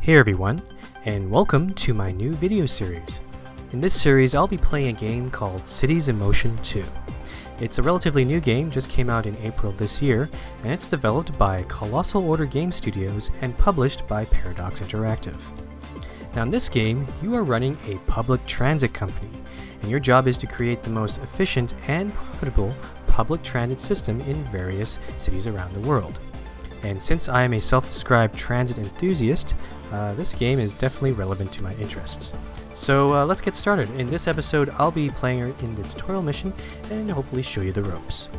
Hey everyone, and welcome to my new video series. In this series, I'll be playing a game called Cities in Motion 2. It's a relatively new game, just came out in April this year, and it's developed by Colossal Order Game Studios and published by Paradox Interactive. Now in this game, you are running a public transit company, and your job is to create the most efficient and profitable public transit system in various cities around the world. And since I am a self-described transit enthusiast, this game is definitely relevant to my interests. So let's get started. In this episode, I'll be playing her in the tutorial mission and hopefully show you the ropes.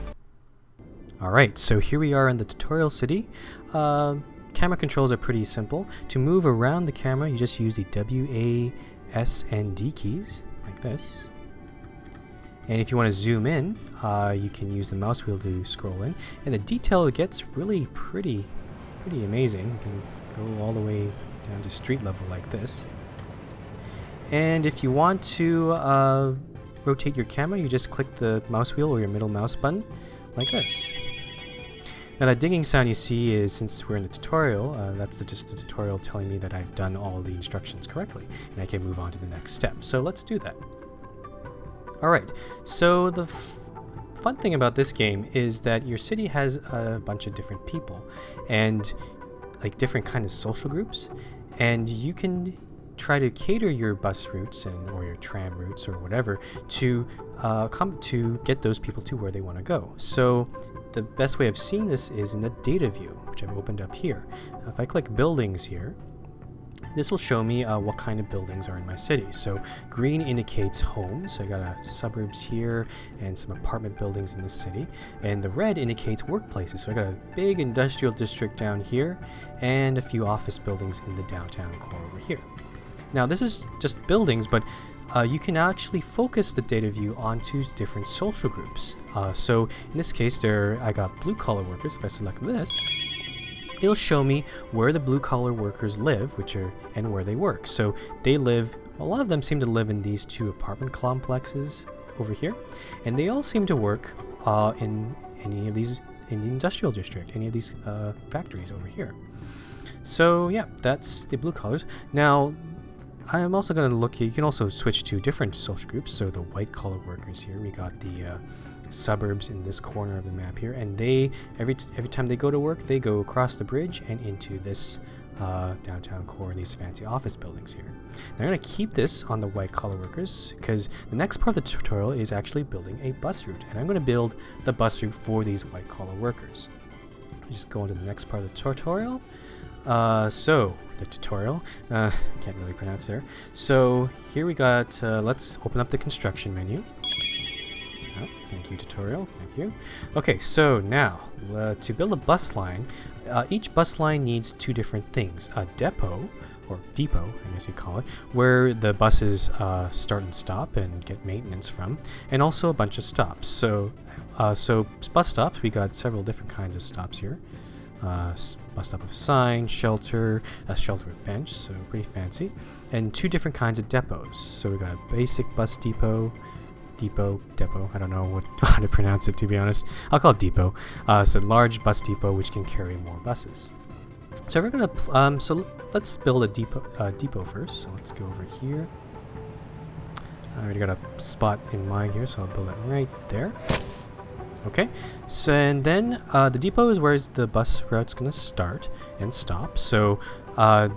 Alright, so here we are in the tutorial city. Camera controls are pretty simple. To move around the camera, you just use the W, A, S, and D keys, like this. And if you want to zoom in, you can use the mouse wheel to scroll in. And the detail gets really pretty amazing. You can go all the way down to street level like this. And if you want to rotate your camera, you just click the mouse wheel or your middle mouse button, like this. Now that dinging sound you see is, since we're in the tutorial, that's just the tutorial telling me that I've done all the instructions correctly. And I can move on to the next step. So let's do that. Alright, so the fun thing about this game is that your city has a bunch of different people and like different kind of social groups, and you can try to cater your bus routes or your tram routes or whatever to get those people to where they want to go. So the best way of seeing this is in the data view, which I've opened up here. If I click buildings here, this will show me what kind of buildings are in my city. So green indicates homes. So I got suburbs here and some apartment buildings in the city. And the red indicates workplaces. So I got a big industrial district down here and a few office buildings in the downtown core over here. Now this is just buildings, but you can actually focus the data view onto different social groups. So in this case, I got blue collar workers. If I select this, it'll show me where the blue-collar workers live, and where they work. So they live, a lot of them seem to live in these two apartment complexes over here, and they all seem to work in any of these, in the industrial district, any of these factories over here. So yeah, that's the blue collars. Now, I'm also going to look, you can also switch to different social groups. So the white-collar workers here, we got the suburbs in this corner of the map here, and they every time they go to work, they go across the bridge and into this downtown core in these fancy office buildings here. Now I'm going to keep this on the white collar workers because the next part of the tutorial is actually building a bus route, and I'm going to build the bus route for these white collar workers. Just go into the next part of the tutorial. Can't really pronounce there. So here we got, let's open up the construction menu. Oh, thank you, tutorial. Thank you. Okay, so now to build a bus line, each bus line needs two different things: a depot, or depot, I guess you call it, where the buses start and stop and get maintenance from, and also a bunch of stops. So, bus stops, we got several different kinds of stops here. Bus stop with a sign, shelter, a shelter with bench, so pretty fancy, and two different kinds of depots. So we got a basic bus depot. Depot, I don't know how to pronounce it, to be honest. I'll call it depot. It's a large bus depot which can carry more buses. So we're gonna so let's build a depot first. So let's go over here. I already got a spot in mind here, so I'll build it right there. Okay, so and then the depot is where the bus route's gonna start and stop. So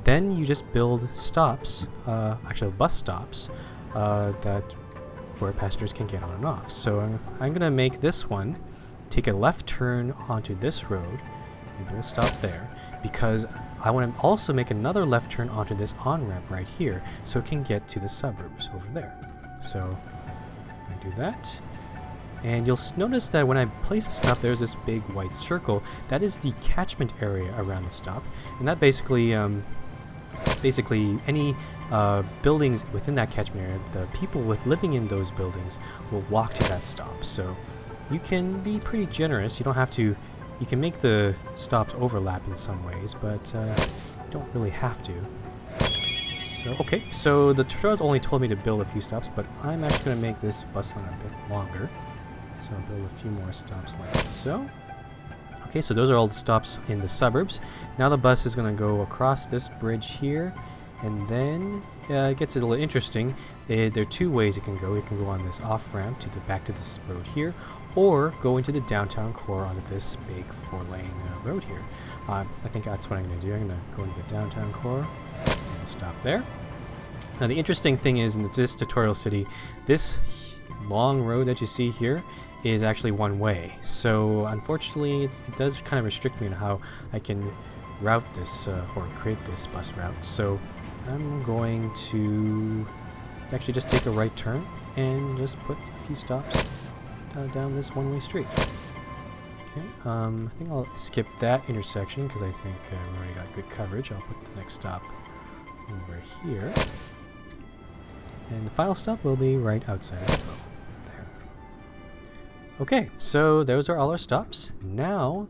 then you just build stops, actually bus stops, where passengers can get on and off. So I'm gonna make this one take a left turn onto this road and we'll stop there, because I want to also make another left turn onto this on-ramp right here so it can get to the suburbs over there. So I'm gonna do that, and you'll notice that when I place a stop, there's this big white circle. That is the catchment area around the stop, and that basically any buildings within that catchment area, the people living in those buildings will walk to that stop. So you can be pretty generous. You don't have to. You can make the stops overlap in some ways, but you don't really have to. So, okay, so the tutorial only told me to build a few stops, but I'm actually going to make this bus line a bit longer. So I'll build a few more stops like so. Okay, so those are all the stops in the suburbs. Now the bus is going to go across this bridge here, and then it gets a little interesting. There are two ways it can go. It can go on this off-ramp to the back to this road here, or go into the downtown core onto this big 4-lane road here. I think that's what I'm going to do. I'm going to go into the downtown core and stop there. Now the interesting thing is, in this tutorial city, this long road that you see here is actually one way. So unfortunately it does kind of restrict me on how I can route this or create this bus route. So I'm going to actually just take a right turn and just put a few stops down this one-way street. Okay, I think I'll skip that intersection because I think we already got good coverage. I'll put the next stop over here. And the final stop will be right outside of the depot. There. Okay, so those are all our stops. Now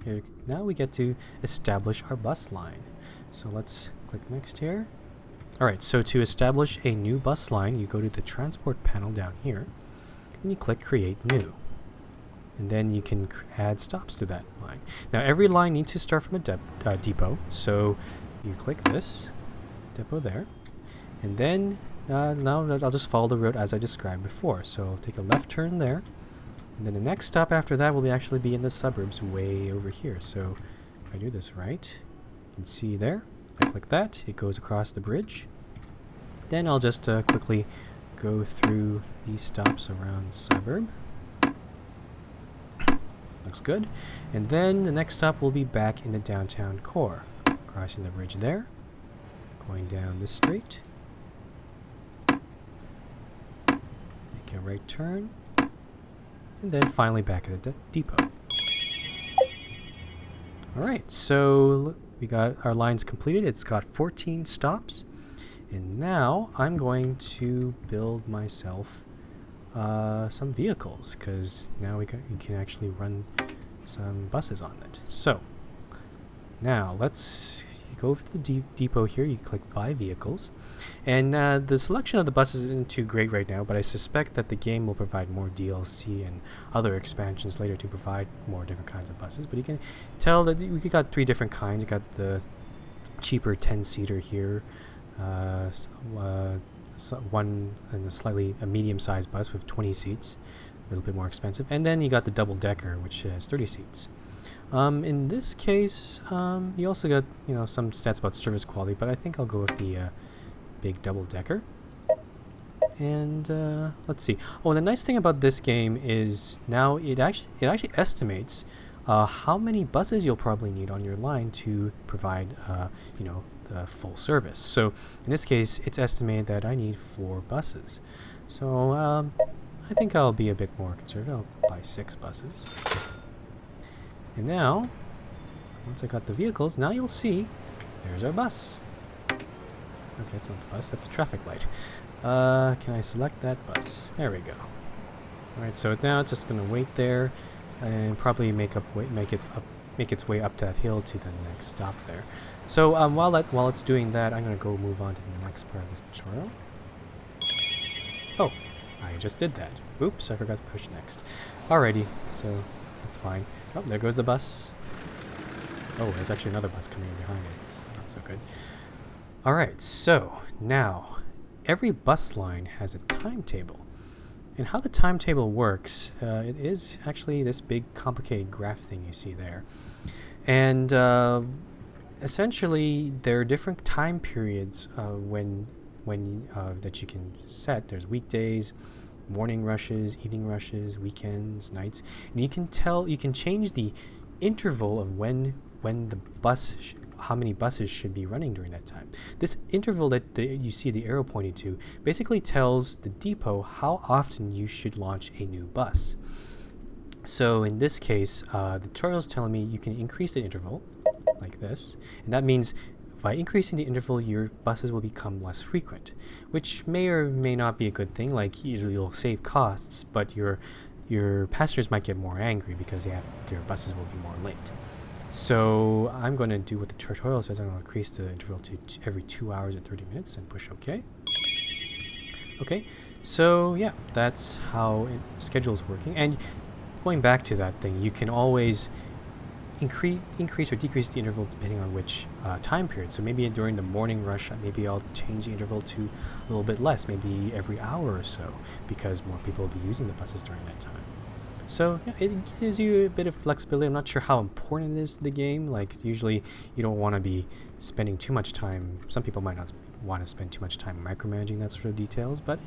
we get to establish our bus line. So let's click next here. Alright, so to establish a new bus line, you go to the transport panel down here, and you click Create New. And then you can add stops to that line. Now every line needs to start from a depot, so you click this, depot there, and then now I'll just follow the route as I described before. So I'll take a left turn there, and then the next stop after that will actually be in the suburbs way over here. So if I do this right, you can see there, I click that, it goes across the bridge. Then I'll just quickly go through these stops around the suburb. Looks good. And then the next stop will be back in the downtown core. Crossing the bridge there, going down this street. Take a right turn, and then finally back at the depot. Alright, so we got our lines completed. It's got 14 stops. And now I'm going to build myself some vehicles, because now you can actually run some buses on it. So now let's go over to the depot here. You click Buy Vehicles, and the selection of the buses isn't too great right now, but I suspect that the game will provide more DLC and other expansions later to provide more different kinds of buses. But you can tell that we got 3 different kinds. You got the cheaper 10-seater here, one and a medium-sized bus with 20 seats, a little bit more expensive, and then you got the double-decker, which has 30 seats. In this case, you also got some stats about service quality, but I think I'll go with the big double-decker. And let's see. Oh, and the nice thing about this game is now it actually estimates how many buses you'll probably need on your line to provide full service. So in this case, it's estimated that I need 4 buses. So I think I'll be a bit more conservative. I'll buy 6 buses. And now, once I got the vehicles, now you'll see there's our bus. Okay, it's not the bus, that's a traffic light. Can I select that bus? There we go. Alright, so now it's just going to wait there and probably make its way up that hill to the next stop there. So while it's doing that, I'm going to go move on to the next part of this tutorial. Oh, I just did that. Oops, I forgot to push next. Alrighty, so that's fine. Oh, there goes the bus. Oh, there's actually another bus coming behind it. It's not so good. Alright, so now every bus line has a timetable. And how the timetable works, it is actually this big complicated graph thing you see there. And essentially there are different time periods when that you can set. There's weekdays, morning rushes, evening rushes, weekends, nights, and you can change the interval of when the bus how many buses should be running during that time. This interval that you see the arrow pointing to basically tells the depot how often you should launch a new bus. So in this case, the tutorial is telling me you can increase the interval like this, and that means by increasing the interval, your buses will become less frequent, which may or may not be a good thing. Like you'll save costs, but your passengers might get more angry because their buses will be more late. So I'm going to do what the tutorial says. I'm going to increase the interval to every 2 hours and 30 minutes and push OK. Okay, so yeah, that's how schedule is working. And going back to that thing, you can always increase or decrease the interval depending on which time period. So maybe during the morning rush, maybe I'll change the interval to a little bit less, maybe every hour or so, because more people will be using the buses during that time. So yeah, it gives you a bit of flexibility. I'm not sure how important it is to the game. Like usually you don't want to be spending too much time. Some people might not want to spend too much time micromanaging that sort of details, but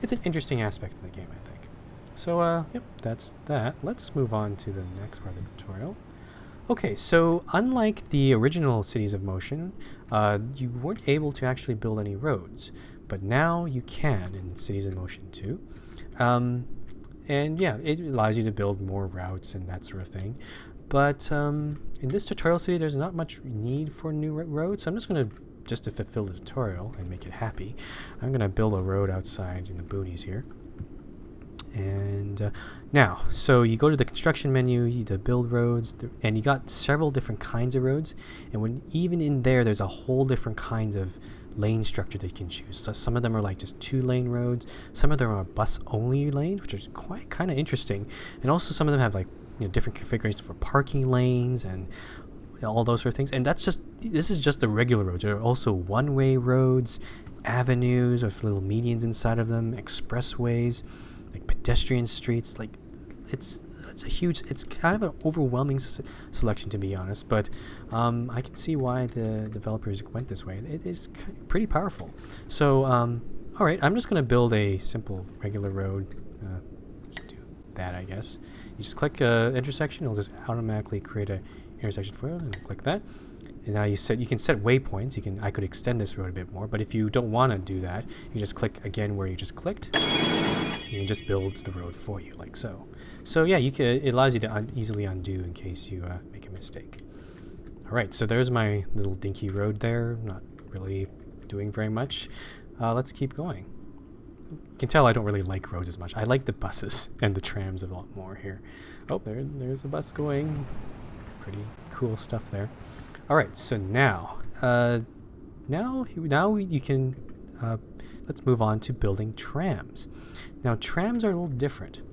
it's an interesting aspect of the game, I think. So yep, that's that. Let's move on to the next part of the tutorial. Okay, so unlike the original Cities of Motion, you weren't able to actually build any roads, but now you can in Cities of Motion 2. And yeah, it allows you to build more routes and that sort of thing. But in this tutorial city, there's not much need for new roads, so I'm just going to, just to fulfill the tutorial and make it happy, I'm going to build a road outside in the boonies here. And now, so you go to the construction menu, you to build roads, and you got several different kinds of roads. And when even in there, there's a whole different kinds of lane structure that you can choose. So some of them are like just 2-lane roads. Some of them are bus-only lanes, which is quite kind of interesting. And also some of them have like different configurations for parking lanes and all those sort of things. And this is just the regular roads. There are also one-way roads, avenues with little medians inside of them, expressways, like pedestrian streets. Like it's kind of an overwhelming selection, to be honest, but I can see why the developers went this way. It is pretty powerful. So all right, I'm just going to build a simple regular road. Let's do that, I guess. You just click intersection, it'll just automatically create an intersection for you, and click that. And now you can set waypoints. I could extend this road a bit more, but if you don't want to do that, you just click again where you just clicked, and it just builds the road for you, like so. So yeah, it allows you to easily undo in case you make a mistake. All right, so there's my little dinky road there. Not really doing very much. Let's keep going. You can tell I don't really like roads as much. I like the buses and the trams a lot more here. Oh, there's a bus going. Pretty cool stuff there. All right, so now you can let's move on to building trams. Now trams are a little different.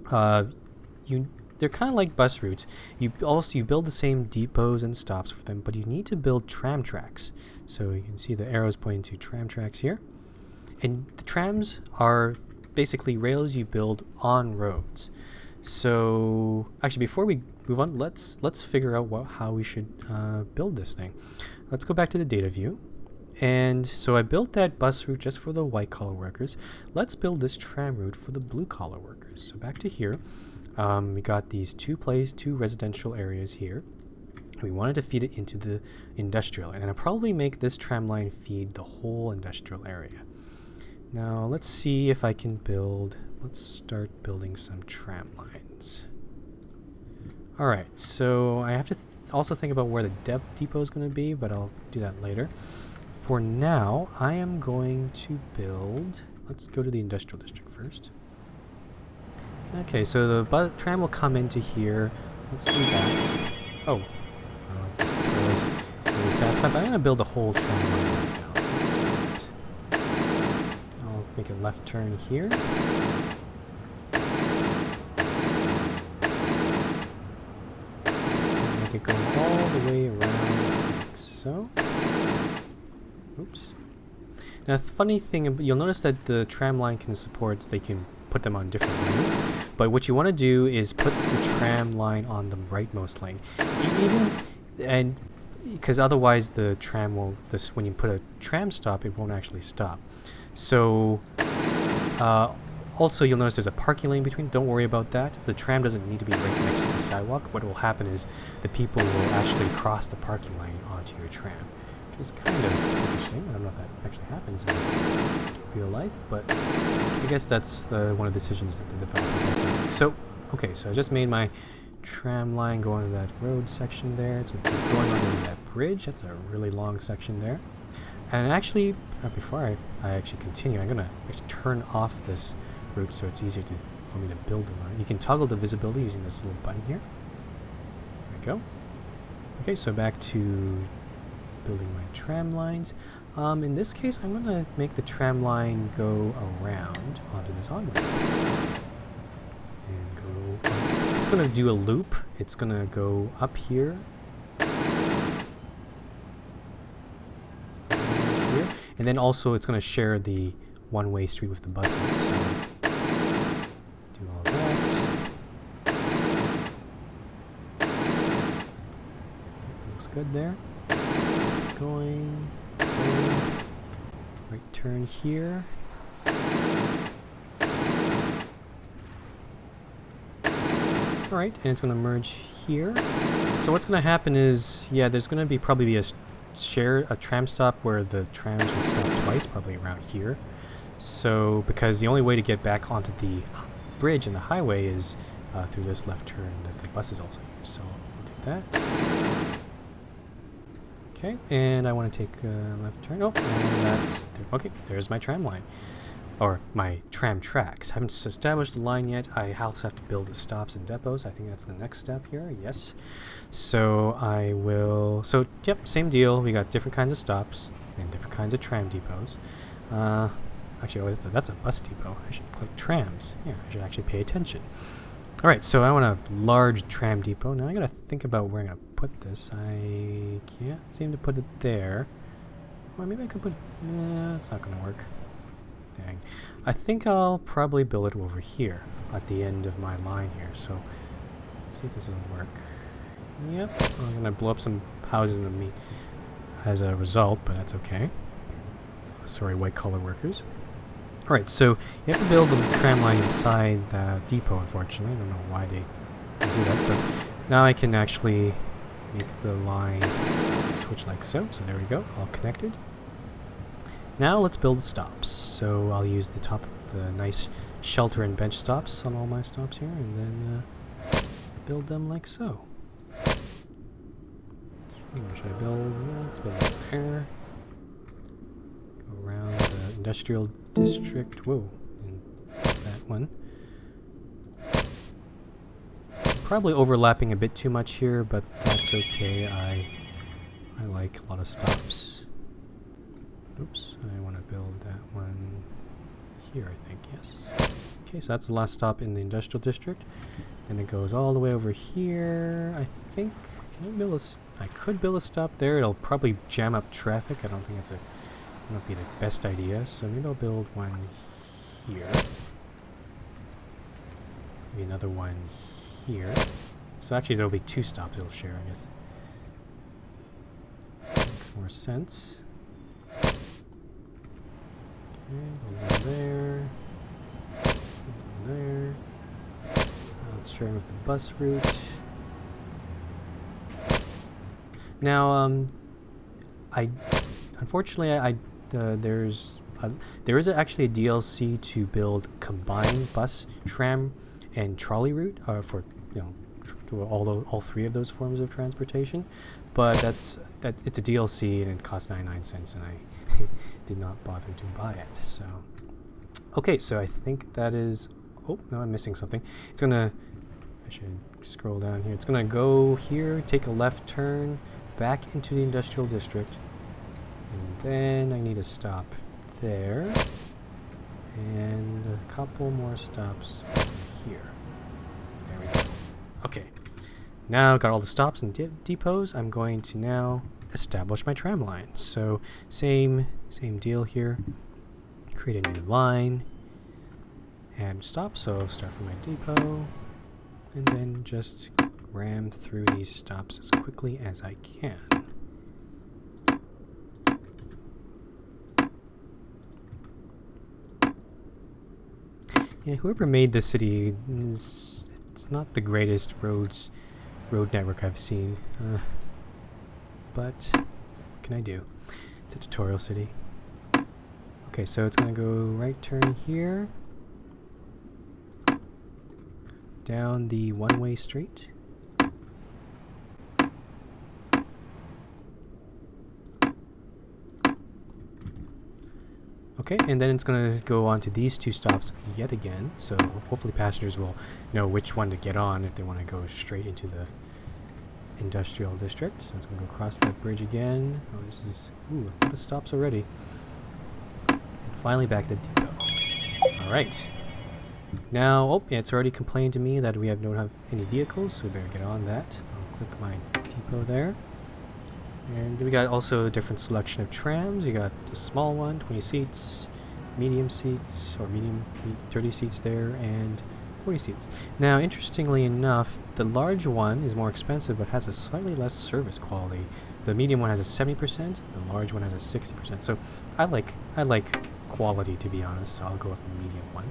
They're kind of like bus routes. You build the same depots and stops for them, but you need to build tram tracks. So you can see the arrows pointing to tram tracks here. And the trams are basically rails you build on roads. So actually, before we move on, let's figure out how we should build this thing. Let's go back to the data view. And so I built that bus route just for the white collar workers. Let's build this tram route for the blue collar workers. So back to here, we got these two residential areas here. We wanted to feed it into the industrial, and I'll probably make this tram line feed the whole industrial area. Now let's see if I can let's start building some tram lines. Alright, so I have to also think about where the depot is going to be, but I'll do that later. For now, I am going to build, let's go to the industrial district first. Okay, so the tram will come into here. Let's do that. Oh, this was really satisfied, but I'm going to build a whole tram line right now, so let's do that. I'll make a left turn here. Make it go all the way around like so. Oops. Now, the funny thing, you'll notice that the tram line can they can put them on different lanes, but what you want to do is put the tram line on the rightmost lane. Because otherwise the tram when you put a tram stop, it won't actually stop. So, also you'll notice there's a parking lane between. Don't worry about that. The tram doesn't need to be right next to the sidewalk. What will happen is the people will actually cross the parking lane onto your tram. Is kind of interesting. I don't know if that actually happens in real life, but I guess that's one of the decisions that the developers have to make. So, okay, so I just made my tram line go onto that road section there. So going under that bridge, that's a really long section there. And actually, before I actually continue, I'm going to actually turn off this route so it's easier for me to build them on. You can toggle the visibility using this little button here. There we go. Okay, so back to building my tram lines. In this case, I'm going to make the tram line go around onto this onward. And go. It's it's going to do a loop. It's going to go up here. Here. And then also it's going to share the one-way street with the buses. So do all that. Looks good there. Going. Right turn here. Alright, and it's going to merge here. So what's going to happen is, yeah, there's going to be probably a tram stop where the trams will stop twice, probably around here. So, because the only way to get back onto the bridge and the highway is through this left turn that the buses also use. So I'll do that. Okay, and I want to take a left turn. Oh, and that's... Okay, there's my tram line. Or my tram tracks. I haven't established the line yet. I also have to build the stops and depots. I think that's the next step here. Yes. So I will... So, yep, same deal. We got different kinds of stops and different kinds of tram depots. Actually, that's a bus depot. I should click trams. Yeah, I should actually pay attention. Alright, so I want a large tram depot. Now I gotta think about where I'm gonna put this. I can't seem to put it there. Well, maybe I could put it... Nah, it's not gonna work. Dang. I think I'll probably build it over here at the end of my line here. So let's see if this will work. Yep, I'm gonna blow up some houses and me as a result, but that's okay. Sorry, white collar workers. Alright, so you have to build the tram line inside the depot, unfortunately. I don't know why they do that, but now I can actually make the line switch like so. So there we go, all connected. Now let's build the stops. So I'll use the nice shelter and bench stops on all my stops here, and then build them like so. Where should I build? Let's build it there. Go around the industrial district. Whoa, and that one. Probably overlapping a bit too much here, but that's okay. I like a lot of stops. Oops, I want to build that one here, I think, yes. Okay, so that's the last stop in the industrial district. Then it goes all the way over here. I think, can I build I could build a stop there. It'll probably jam up traffic. I don't think it's not be the best idea. So maybe I'll build one here. Maybe another one here. So actually there'll be two stops it'll share, I guess. Makes more sense. Okay, one there. One there. Let's share with the bus route. Now, unfortunately, there is actually a DLC to build combined bus, tram, and trolley route for all three of those forms of transportation, but it's a DLC and it costs 99 cents, and I did not bother to buy it. So, okay, so I think that is. Oh no, I'm missing something. It's gonna. I should scroll down here. It's gonna go here, take a left turn, back into the industrial district, and then I need to stop there, and a couple more stops here. There we go. Okay, now I've got all the stops and depots. I'm going to now establish my tram line. So same deal here. Create a new line and stop. So start from my depot, and then just ram through these stops as quickly as I can. Yeah, whoever made this city it's not the greatest road network I've seen, but what can I do? It's a tutorial city. Okay, so it's gonna go right turn here, down the one-way street. Okay, and then it's going to go on to these two stops yet again, so hopefully passengers will know which one to get on if they want to go straight into the industrial district. So it's going to go across that bridge again. Oh, this is, ooh, a lot of stops already. And finally back at the depot. Alright. Now, oh, yeah, it's already complained to me that we don't have any vehicles, so we better get on that. I'll click my depot there. And we got also a different selection of trams. You got a small one, 20 seats, medium seats, or medium 30 seats there, and 40 seats. Now, interestingly enough, the large one is more expensive, but has a slightly less service quality. The medium one has a 70%, the large one has a 60%. So I like quality, to be honest, so I'll go with the medium one.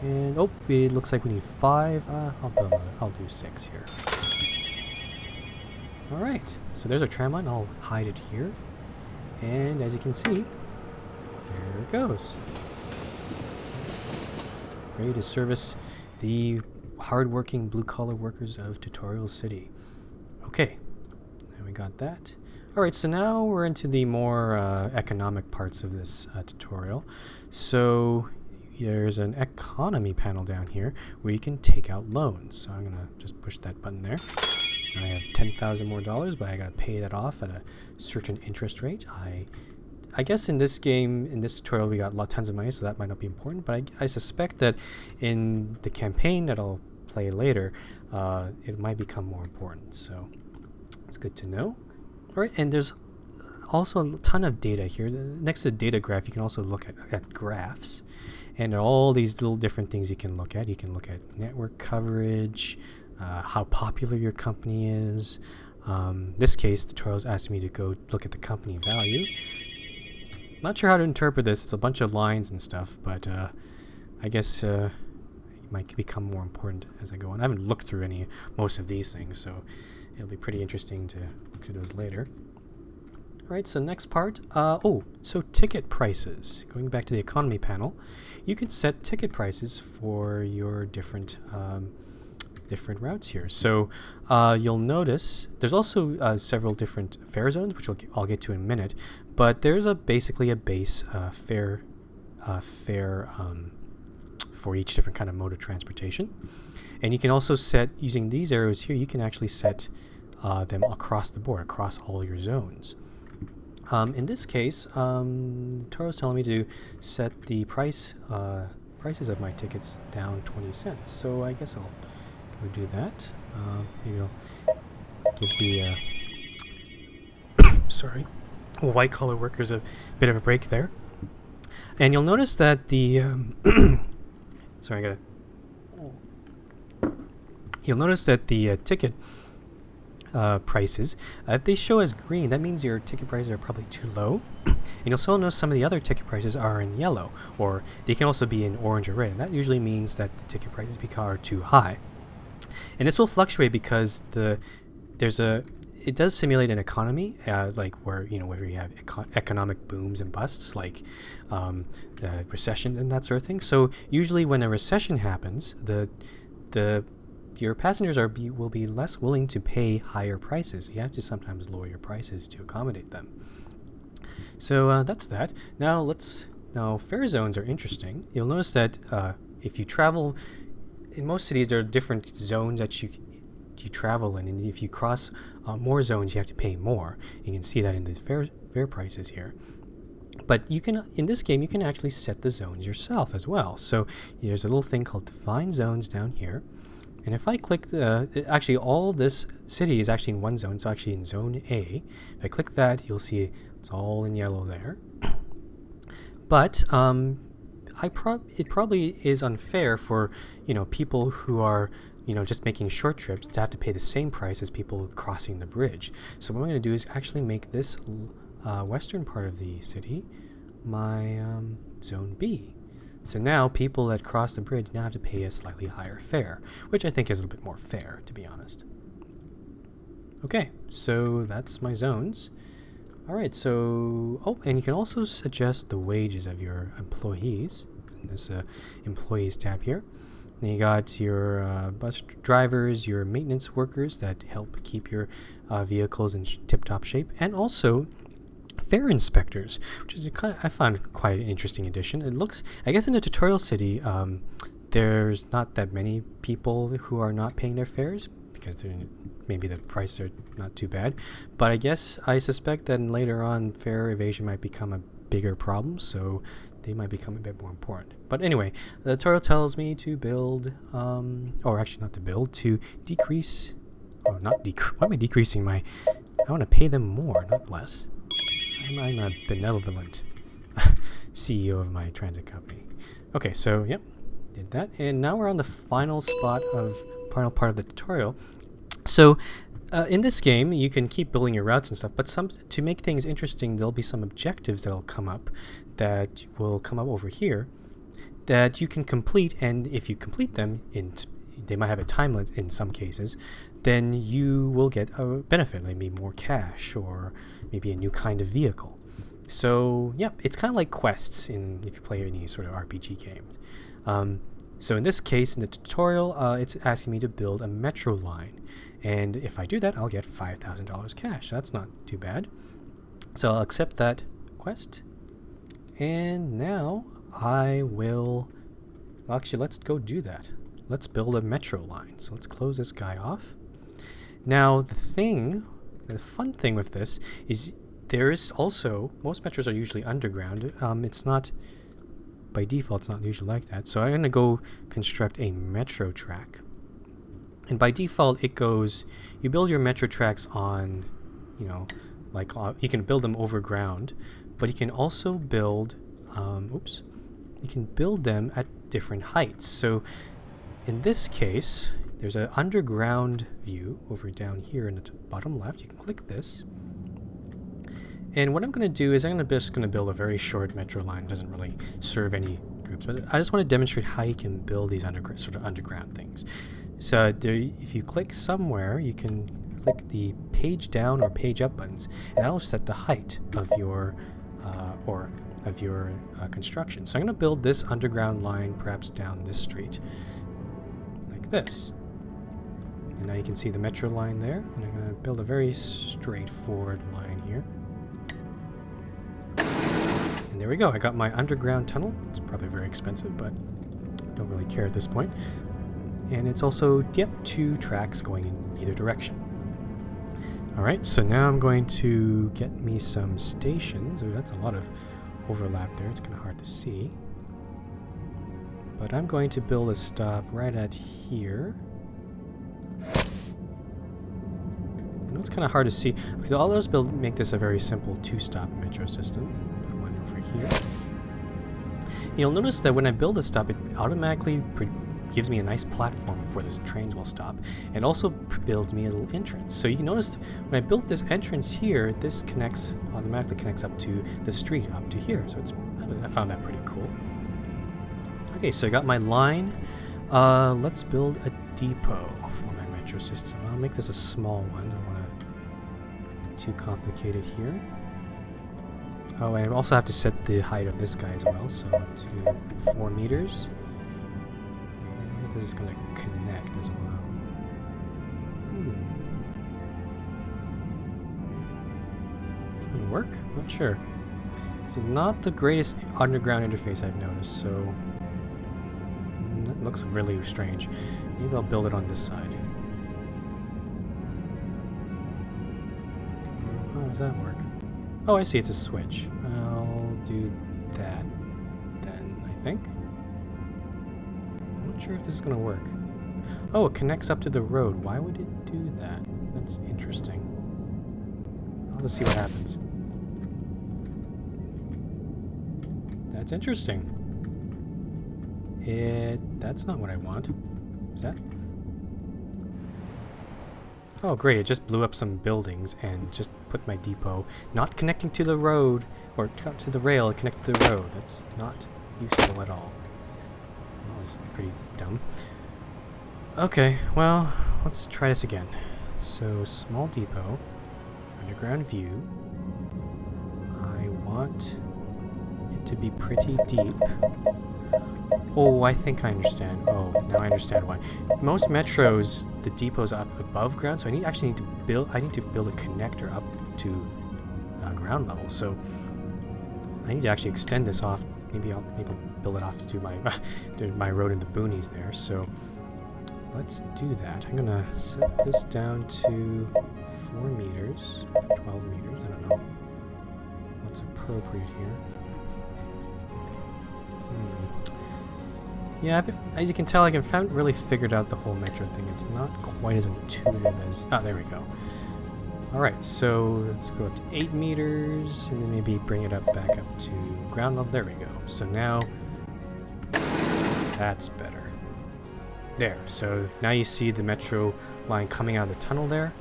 And oh, it looks like we need 5. I'll do 6 here. Alright, so there's our tram line. I'll hide it here. And as you can see, there it goes. Ready to service the hard-working blue-collar workers of Tutorial City. Okay, and we got that. Alright, so now we're into the more economic parts of this tutorial. So there's an economy panel down here where you can take out loans. So I'm going to just push that button there. I have $10,000 more, but I gotta pay that off at a certain interest rate. I guess in this game, in this tutorial, we got tons of money, so that might not be important. But I suspect that in the campaign that I'll play later, it might become more important. So it's good to know. All right, and there's also a ton of data here. Next to the data graph, you can also look at graphs, and all these little different things you can look at. You can look at network coverage. How popular your company is. This case, the tutorial's asking me to go look at the company value. Not sure how to interpret this. It's a bunch of lines and stuff, but I guess it might become more important as I go on. I haven't looked through most of these things, so it'll be pretty interesting to look at those later. All right, so next part. So ticket prices. Going back to the economy panel, you can set ticket prices for your different routes here. So you'll notice there's also several different fare zones, which I'll get to in a minute, but there's basically a base fare for each different kind of mode of transportation. And you can also set, using these arrows here, you can actually set them across the board, across all your zones. In this case, the tutorial's telling me to set the prices of my tickets down 20 cents. So I guess I'll go do that. Maybe I'll give the white collar workers a bit of a break there. And you'll notice that the you'll notice that the ticket prices, if they show as green, that means your ticket prices are probably too low. And you'll also notice some of the other ticket prices are in yellow, or they can also be in orange or red, and that usually means that the ticket prices are too high. And this will fluctuate because it does simulate an economy, like where you have economic booms and busts, like recessions and that sort of thing. So usually when a recession happens, your passengers will be less willing to pay higher prices. You have to sometimes lower your prices to accommodate them. So that's that. Now fare zones are interesting. You'll notice that if you travel in most cities, there are different zones that you travel in, and if you cross more zones, you have to pay more. You can see that in the fare prices here. But in this game, you can actually set the zones yourself as well. So there's a little thing called Define Zones down here. And if I click actually all this city is actually in one zone. It's actually in Zone A. If I click that, you'll see it's all in yellow there. But it probably is unfair for people who are just making short trips to have to pay the same price as people crossing the bridge. So what I'm going to do is actually make this western part of the city my Zone B. So now people that cross the bridge now have to pay a slightly higher fare, which I think is a little bit more fair, to be honest. Okay, so that's my zones. All right, so and you can also suggest the wages of your employees in this employees tab here. Then you got your bus drivers, your maintenance workers that help keep your vehicles in tip-top shape, and also fare inspectors, which is I found quite an interesting addition. It looks, I guess in the tutorial city, there's not that many people who are not paying their fares because maybe the prices are not too bad. But I suspect that later on fare evasion might become a bigger problem, so they might become a bit more important. But anyway, the tutorial tells me to build, or actually not to build, to decrease, or not decrease, why am I decreasing my, I want to pay them more, not less. I'm a benevolent CEO of my transit company. Okay, so, yep, did that. And now we're on the final part of the tutorial. So, in this game, you can keep building your routes and stuff, but to make things interesting, there'll be some objectives that'll come up that will come up over here that you can complete, and if you complete them, they might have a time limit in some cases, then you will get a benefit, maybe more cash or maybe a new kind of vehicle. So, yeah, it's kind of like quests if you play any sort of RPG games. So in this case, in the tutorial, it's asking me to build a metro line. And if I do that, I'll get $5,000 cash. That's not too bad. So I'll accept that quest. And now I will... Actually, let's go do that. Let's build a metro line. So let's close this guy off. Now, the fun thing with this is there is also... Most metros are usually underground. It's not... By default, it's not usually like that. So I'm going to go construct a metro track. And by default, it goes, you build your metro tracks on, like, you can build them over ground, but you can also build, you can build them at different heights. So in this case, there's an underground view over down here in the bottom left. You can click this. And what I'm going to do is I'm just going to build a very short metro line. It doesn't really serve any groups, but I just want to demonstrate how you can build these sort of underground things. So if you click somewhere, you can click the page down or page up buttons, and that'll set the height of your construction. So I'm going to build this underground line perhaps down this street, like this. And now you can see the metro line there, and I'm going to build a very straightforward line here. And there we go. I got my underground tunnel. It's probably very expensive, but don't really care at this point. And it's also, yep, 2 tracks going in either direction. Alright, so now I'm going to get me some stations. Oh, that's a lot of overlap there. It's kind of hard to see. But I'm going to build a stop right at here. I know it's kind of hard to see, because all those make this a very simple 2-stop metro system. Put one over here. You'll notice that when I build a stop, it automatically gives me a nice platform before this trains will stop, and also builds me a little entrance. So you can notice when I built this entrance here, this automatically connects up to the street, up to here. So I found that pretty cool. Okay, so I got my line. Let's build a depot for my metro system. I'll make this a small one. I don't want to too complicated here. Oh, I also have to set the height of this guy as well. So to 4 meters. This is going to connect as well. It's going to work? Not sure. It's not the greatest underground interface I've noticed, so that looks really strange. Maybe I'll build it on this side. How does that work? Oh, I see, it's a switch. I'll do that then, I think. Not sure if this is going to work. Oh, it connects up to the road. Why would it do that? That's interesting. I'll just see what happens. That's interesting. That's not what I want. Is that? Oh, great. It just blew up some buildings and just put my depot not connecting to the road, or to the rail, connected to the road. That's not useful at all. That was pretty dumb. Okay, well, let's try this again. So, small depot, underground view. I want it to be pretty deep. Oh, I think I understand. Oh, now I understand why. Most metros, the depot's up above ground, so I actually need to build a connector up to ground level. So I need to actually extend this off. Maybe I'll build it off to my road in the boonies there. So let's do that. I'm gonna set this down to 4 meters, 12 meters. I don't know what's appropriate here. Yeah, as you can tell, I haven't really figured out the whole metro thing. It's not quite as intuitive as... Ah, there we go. Alright, so let's go up to 8 meters, and then maybe bring it up back up to ground level. There we go. So now... That's better. There, so now you see the metro line coming out of the tunnel there.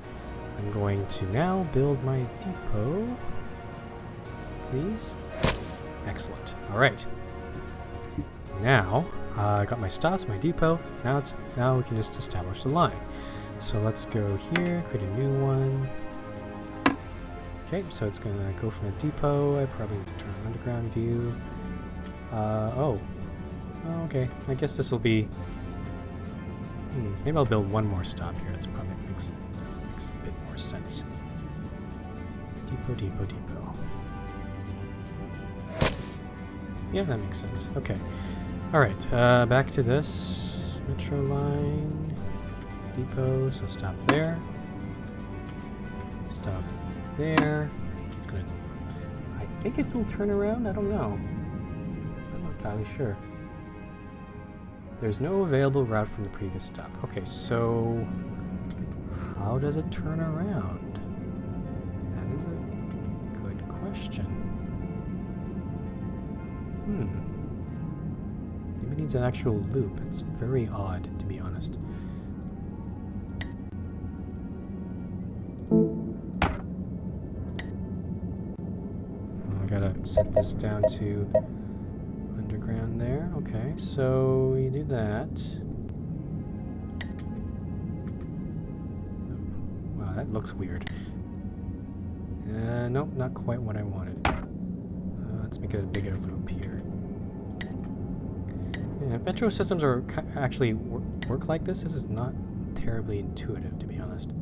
I'm going to now build my depot. Please. Excellent. Alright. Now, I got my stops, my depot. Now we can just establish the line. So let's go here, create a new one. Okay, so it's gonna go from a depot. I probably need to turn on underground view. Oh, okay. I guess this will be... maybe I'll build one more stop here. That's probably makes a bit more sense. Depot, depot, depot. Yeah, that makes sense. Okay. Alright, back to this. Metro line. Depot, so stop there. Stop there. It's gonna... I think it will turn around? I don't know. I'm not entirely sure. There's no available route from the previous stop. Okay, so... how does it turn around? That is a good question. Maybe it needs an actual loop. It's very odd, to be honest. I gotta set this down to underground there. Okay, so you do that. Wow, that looks weird. Nope, not quite what I wanted. Let's make a bigger loop here. Yeah, metro systems are actually work like this. This is not terribly intuitive, to be honest.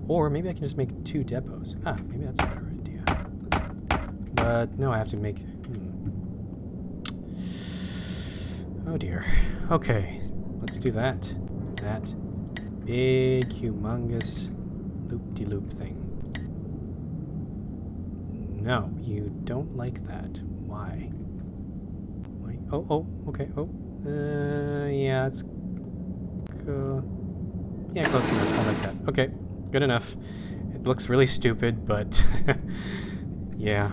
Or maybe I can just make 2 depots. Ah, maybe that's a better idea. But no, I have to make... Oh dear. Okay, let's do that. That big, humongous loop-de-loop thing. No, you don't like that. Why? Why? Oh, okay, oh. Yeah, it's... yeah, close enough. I like that. Okay, good enough. It looks really stupid, but... yeah.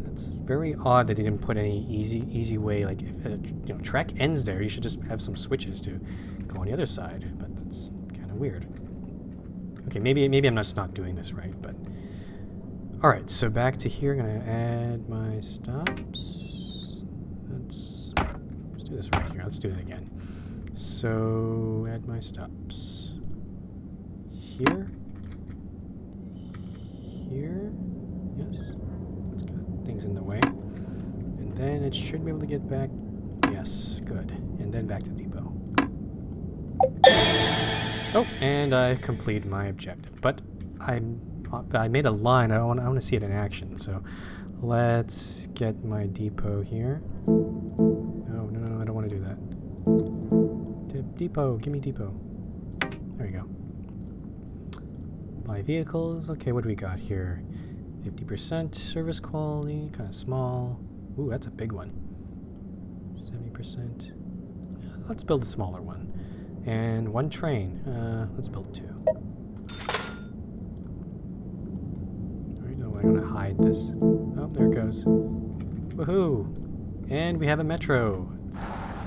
It's very odd that they didn't put any easy way, like if track ends there, you should just have some switches to go on the other side, but that's kind of weird. Okay, maybe I'm just not doing this right, but all right. So back to here, I'm gonna add my stops. Let's do this right here. Let's do it again. So add my stops here, yes. Things in the way, and then it should be able to get back. Yes, good. And then back to depot. Oh, and I completed my objective, but I made a line. I want to see it in action, so let's get my depot here. No, I don't want to do that. Depot, give me depot. There we go. Buy vehicles. Okay, what do we got here? 50% service quality, kind of small. Ooh, that's a big one. 70%. Yeah, let's build a smaller one. And 1 train. Let's build 2. Alright, no, I'm gonna hide this. Oh, there it goes. Woohoo! And we have a metro.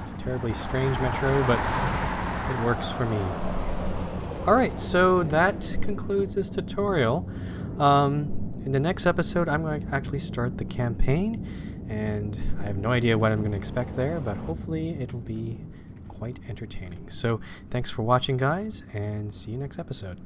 It's a terribly strange metro, but it works for me. Alright, so that concludes this tutorial. In the next episode, I'm going to actually start the campaign, and I have no idea what I'm going to expect there, but hopefully it'll be quite entertaining. So, thanks for watching, guys, and see you next episode.